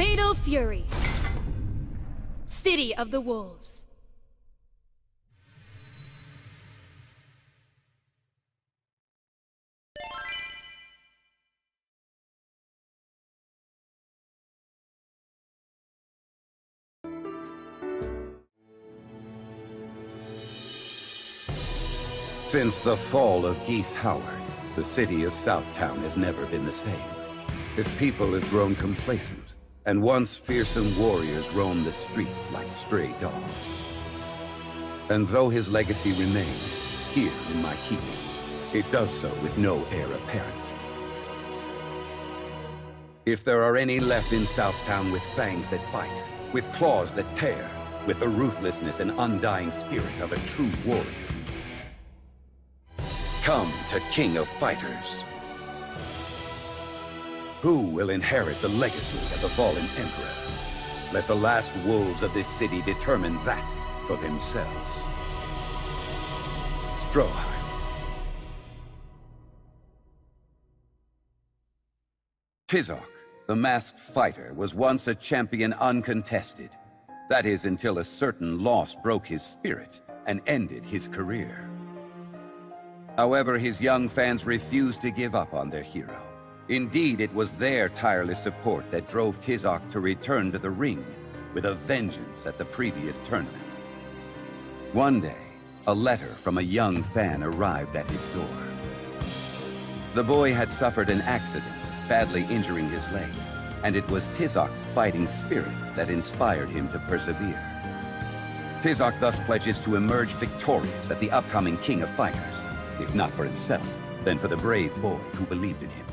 Fatal Fury. City of the Wolves. Since the fall of Geese Howard, the city of Southtown has never been the same. Its people have grown complacent, and once fearsome warriors roam the streets like stray dogs. And though his legacy remains here in my keeping, it does so with no heir apparent. If there are any left in Southtown with fangs that bite, with claws that tear, with the ruthlessness and undying spirit of a true warrior, come to King of Fighters. Who will inherit the legacy of the fallen Emperor? Let the last wolves of this city determine that for themselves. Stroheim. Tizoc, the masked fighter, was once a champion uncontested. That is until a certain loss broke his spirit and ended his career. However, his young fans refused to give up on their hero. Indeed, it was their tireless support that drove Tizoc to return to the ring with a vengeance at the previous tournament. One day, a letter from a young fan arrived at his door. The boy had suffered an accident, badly injuring his leg, and it was Tizoc's fighting spirit that inspired him to persevere. Tizoc thus pledges to emerge victorious at the upcoming King of Fighters. If not for himself, then for the brave boy who believed in him.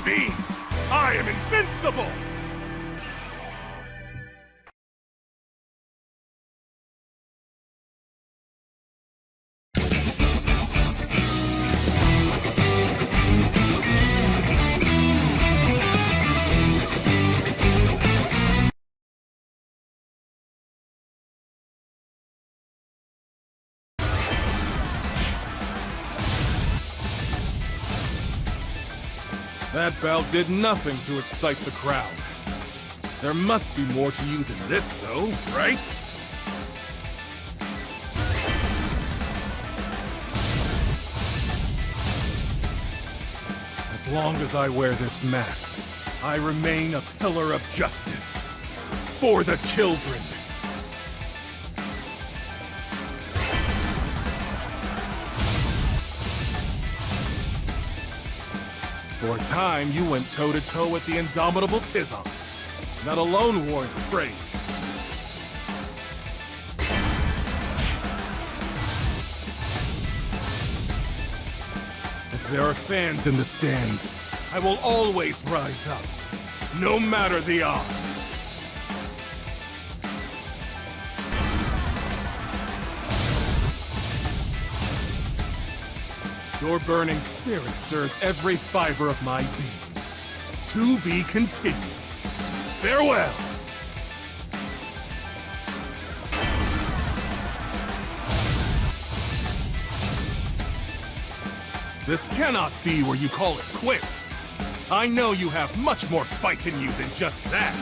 Me! I am invincible! That bout did nothing to excite the crowd. There must be more to you than this, though, right? As long as I wear this mask, I remain a pillar of justice. For the children. For a time, you went toe-to-toe with the indomitable Tizoc. That alone warrants praise. If there are fans in the stands, I will always rise up, no matter the odds. Your burning spirit stirs every fiber of my being. To be continued. Farewell! This cannot be where you call it quits. I know you have much more fight in you than just that.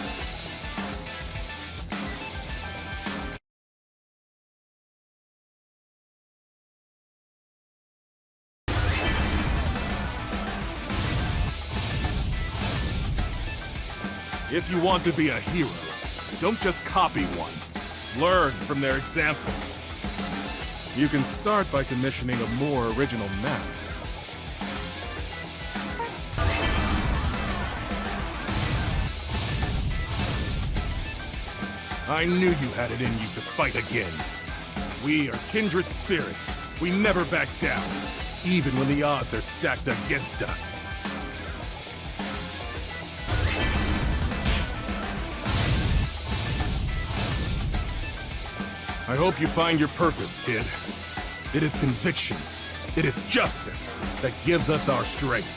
If you want to be a hero, don't just copy one. Learn from their example. You can start by commissioning a more original mask. I knew you had it in you to fight again. We are kindred spirits. We never back down, even when the odds are stacked against us. I hope you find your purpose, kid. It is conviction, it is justice that gives us our strength.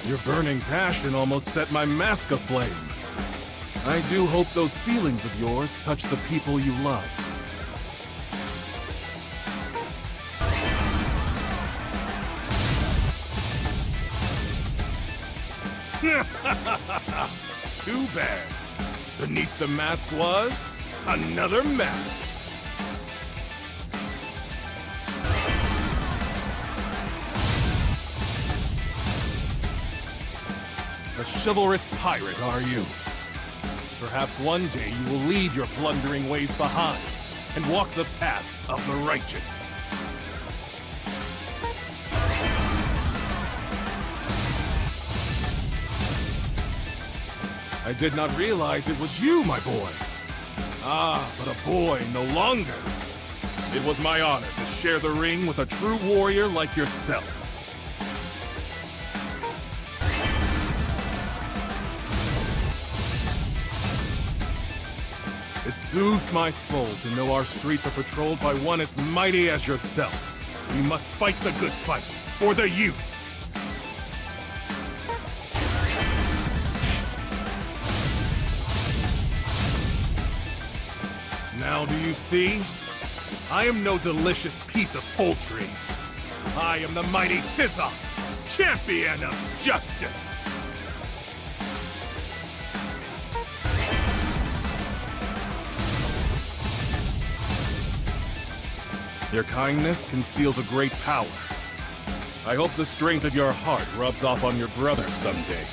Your burning passion almost set my mask aflame. I do hope those feelings of yours touch the people you love. Too bad. Beneath the mask was another mask. A chivalrous pirate, are you? Perhaps one day you will leave your plundering ways behind and walk the path of the righteous. I did not realize it was you, my boy. Ah, but a boy no longer. It was my honor to share the ring with a true warrior like yourself. It soothes my soul to know our streets are patrolled by one as mighty as yourself. We must fight the good fight for the youth. Now do you see? I am no delicious piece of poultry. I am the mighty Tizoc, champion of justice. Your kindness conceals a great power. I hope the strength of your heart rubs off on your brother someday.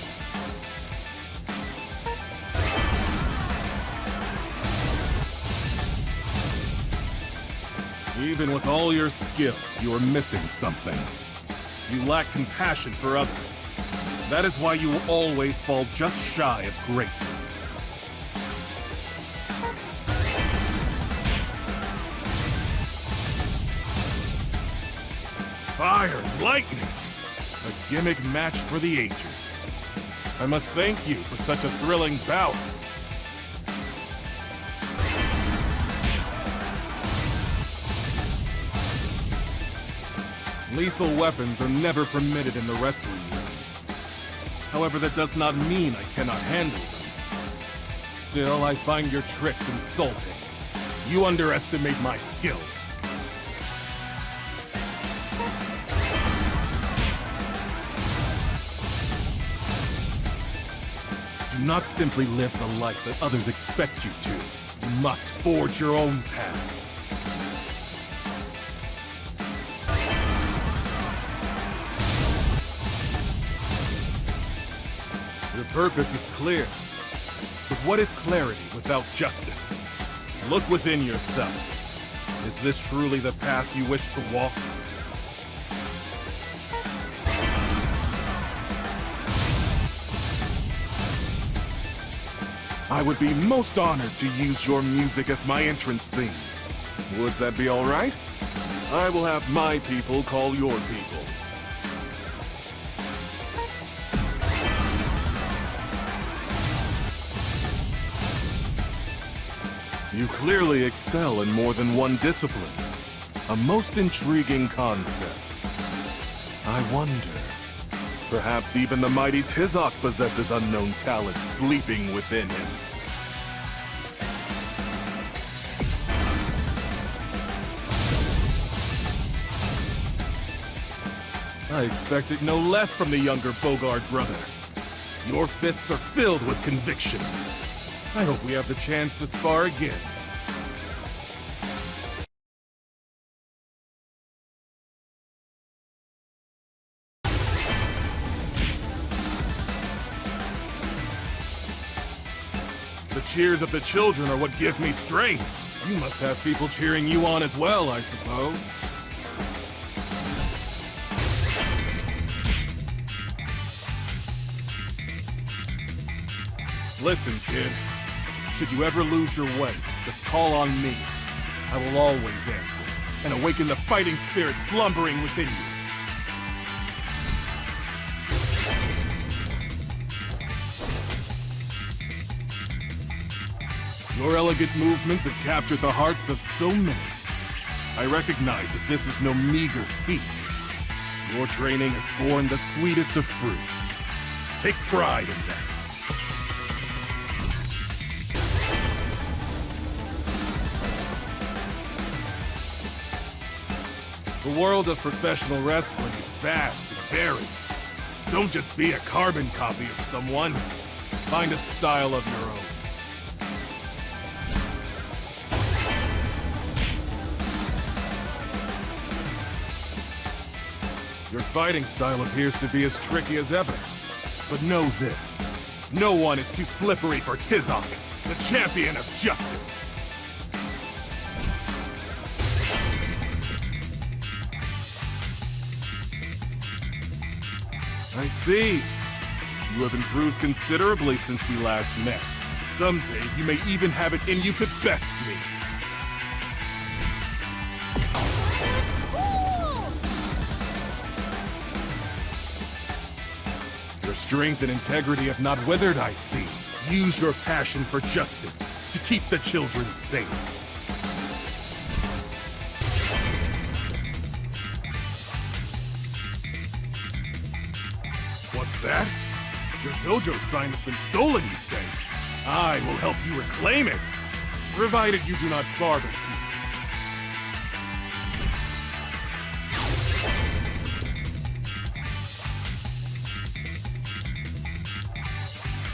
Even with all your skill, you are missing something. You lack compassion for others. That is why you will always fall just shy of greatness. Fire and lightning! A gimmick match for the ages. I must thank you for such a thrilling bout. Lethal weapons are never permitted in the wrestling ring. However, that does not mean I cannot handle them. Still, I find your tricks insulting. You underestimate my skills. Do not simply live the life that others expect you to. You must forge your own path. Your purpose is clear. But what is clarity without justice? Look within yourself. Is this truly the path you wish to walk? I would be most honored to use your music as my entrance theme. Would that be all right? I will have my people call your people. You clearly excel in more than one discipline. A most intriguing concept. I wonder, perhaps even the mighty Tizoc possesses unknown talent sleeping within him. I expected no less from the younger Bogard brother. Your fists are filled with conviction. I hope we have the chance to spar again. The cheers of the children are what give me strength. You must have people cheering you on as well, I suppose. Listen, kid. Should you ever lose your way, just call on me. I will always answer, and awaken the fighting spirit slumbering within you. Your elegant movements have captured the hearts of so many. I recognize that this is no meager feat. Your training has borne the sweetest of fruit. Take pride in that. The world of professional wrestling is vast and varied. Don't just be a carbon copy of someone. Find a style of your own. Your fighting style appears to be as tricky as ever. But know this. No one is too slippery for Tizoc, the champion of justice. I see. You have improved considerably since we last met. Someday, you may even have it in you to best me. Your strength and integrity have not withered, I see. Use your passion for justice to keep the children safe. What's that? Your dojo sign has been stolen, you say? I will help you reclaim it, provided you do not barbecue.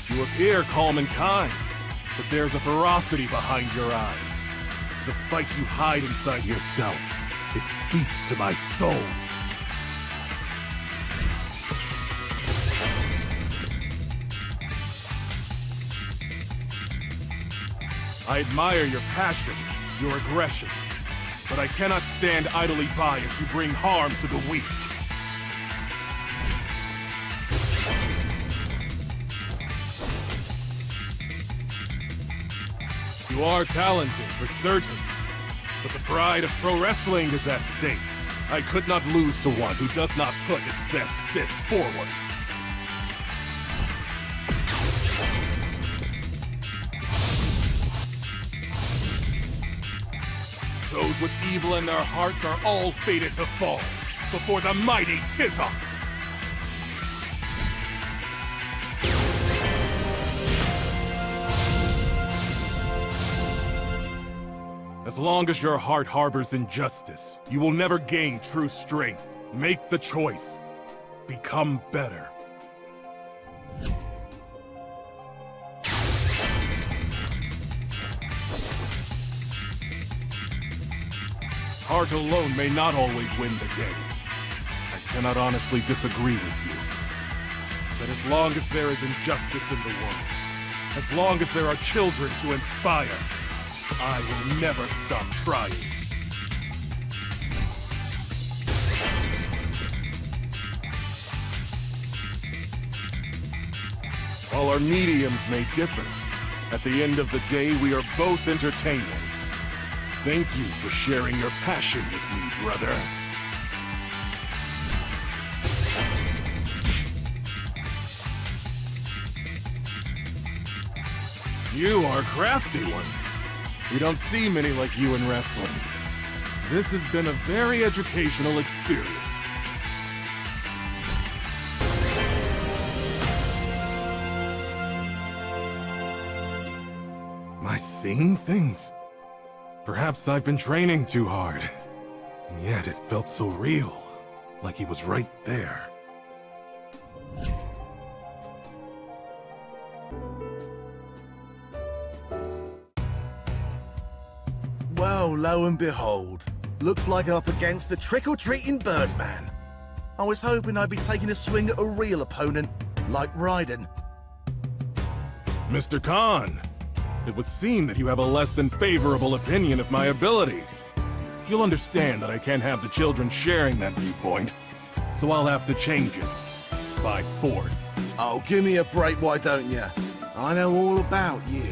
You appear calm and kind, but there's a ferocity behind your eyes. The fight you hide inside yourself, it speaks to my soul. I admire your passion, your aggression, but I cannot stand idly by as you bring harm to the weak. You are talented, for certain, but the pride of pro wrestling is at stake. I could not lose to one who does not put his best fist forward. Those with evil in their hearts are all fated to fall before the mighty Tizoc. As long as your heart harbors injustice, you will never gain true strength. Make the choice. Become better. Heart alone may not always win the day. I cannot honestly disagree with you. But as long as there is injustice in the world, as long as there are children to inspire, I will never stop trying. While our mediums may differ, at the end of the day we are both entertainers. Thank you for sharing your passion with me, brother. You are a crafty one. We don't see many like you in wrestling. This has been a very educational experience. Am I seeing things? Perhaps I've been training too hard. And yet it felt so real, like he was right there. Well, lo and behold, looks like I'm up against the trick-or-treating Birdman. I was hoping I'd be taking a swing at a real opponent, like Raiden. Mr. Khan, it would seem that you have a less than favorable opinion of my abilities. You'll understand that I can't have the children sharing that viewpoint, so I'll have to change it. By force. Oh, give me a break, why don't you? I know all about you.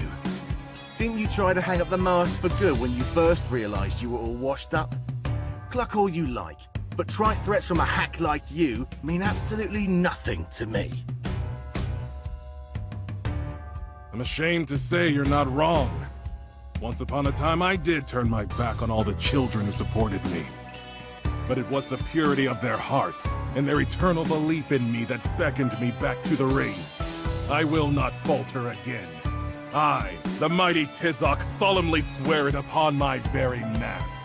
Didn't you try to hang up the mask for good when you first realized you were all washed up? Cluck all you like, but trite threats from a hack like you mean absolutely nothing to me. I'm ashamed to say you're not wrong. Once upon a time, I did turn my back on all the children who supported me. but it was the purity of their hearts and their eternal belief in me that beckoned me back to the ring. I will not falter again. I, the mighty Tizoc, solemnly swear it upon my very mask.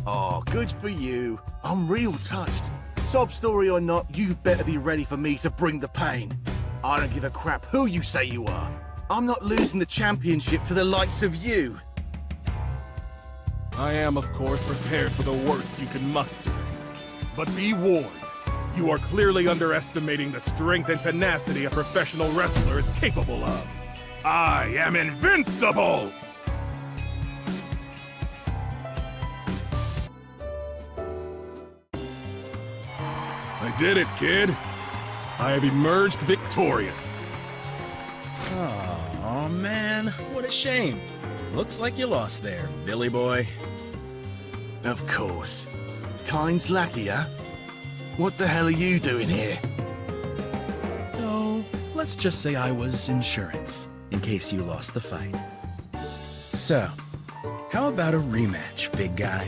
Oh, good for you. I'm real touched. Sob story or not, you better be ready for me to bring the pain. I don't give a crap who you say you are. I'm not losing the championship to the likes of you. I am, of course, prepared for the worst you can muster. But be warned, you are clearly underestimating the strength and tenacity a professional wrestler is capable of. I am invincible! I did it, kid. I have emerged victorious. Oh man, what a shame. Looks like you lost there, Billy boy. Of course. Kind's lackey, huh? What the hell are you doing here? Oh, let's just say I was insurance, in case you lost the fight. So, how about a rematch, big guy?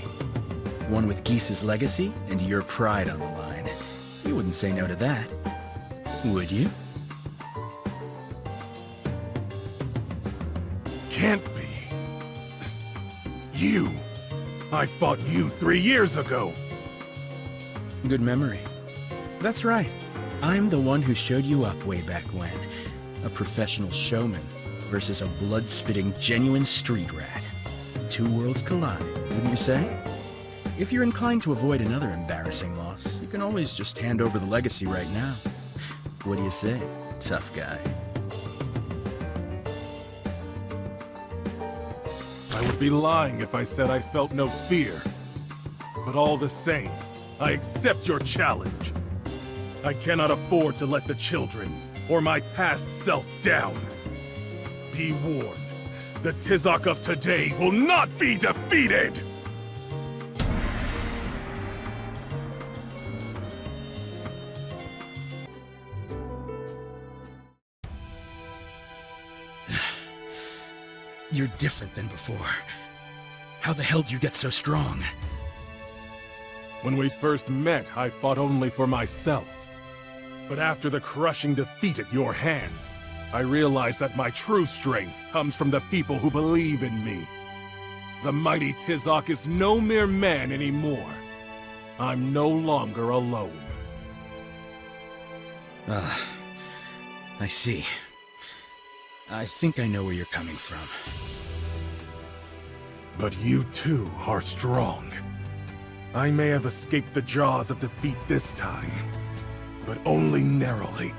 One with Geese's legacy and your pride on the line. You wouldn't say no to that, would you? Can't be. You! I fought you 3 years ago! Good memory. That's right. I'm the one who showed you up way back when. A professional showman versus a blood-spitting, genuine street rat. Two worlds collide, wouldn't you say? If you're inclined to avoid another embarrassing loss, you can always just hand over the legacy right now. What do you say, tough guy? I would be lying if I said I felt no fear. But all the same, I accept your challenge. I cannot afford to let the children or my past self down. Be warned, the Tizoc of today will not be defeated! You're different than before. How the hell did you get so strong? When we first met, I fought only for myself. But after the crushing defeat at your hands, I realized that my true strength comes from the people who believe in me. The mighty Tizoc is no mere man anymore. I'm no longer alone. I see. I think I know where you're coming from. But you too are strong. I may have escaped the jaws of defeat this time, but only narrowly.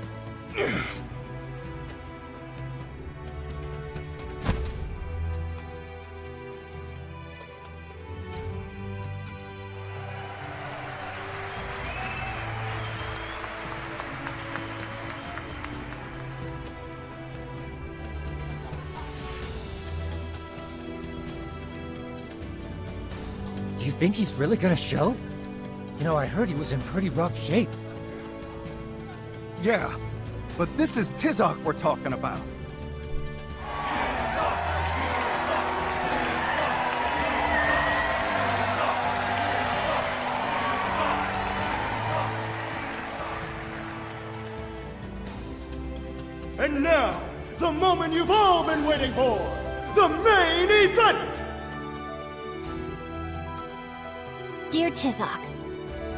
You think he's really gonna show? You know, I heard he was in pretty rough shape. Yeah, but this is Tizoc we're talking about. And now, the moment you've all been waiting for! The main event! Dear Tizoc,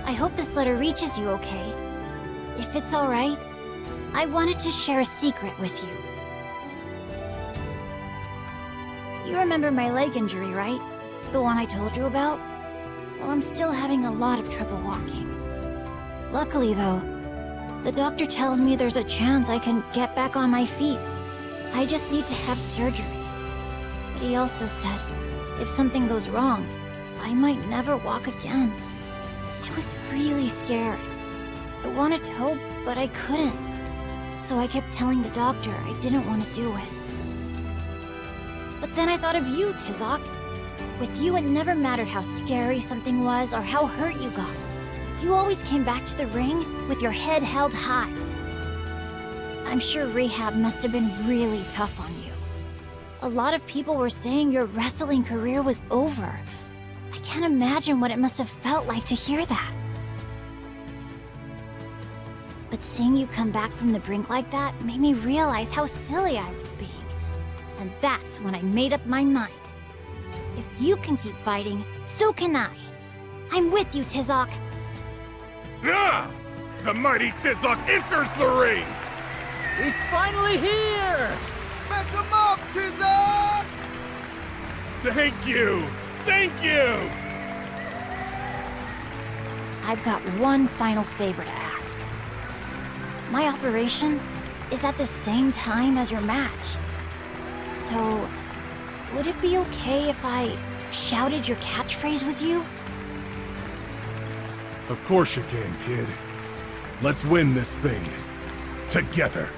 I hope this letter reaches you okay. If it's alright, I wanted to share a secret with you. You remember my leg injury, right? The one I told you about? Well, I'm still having a lot of trouble walking. Luckily, though, the doctor tells me there's a chance I can get back on my feet. I just need to have surgery. But he also said, if something goes wrong, I might never walk again. I was really scared. I wanted to hope, but I couldn't. So I kept telling the doctor I didn't want to do it. But then I thought of you, Tizoc. With you, it never mattered how scary something was or how hurt you got. You always came back to the ring with your head held high. I'm sure rehab must have been really tough on you. A lot of people were saying your wrestling career was over. I can't imagine what it must have felt like to hear that. But seeing you come back from the brink like that made me realize how silly I was being. And that's when I made up my mind. If you can keep fighting, so can I. I'm with you, Tizoc. Ah! The mighty Tizoc enters the ring! He's finally here! Mess him up, Tizoc! Thank you! Thank you! I've got one final favor to ask. My operation is at the same time as your match. So, would it be okay if I shouted your catchphrase with you? Of course you can, kid. Let's win this thing. Together.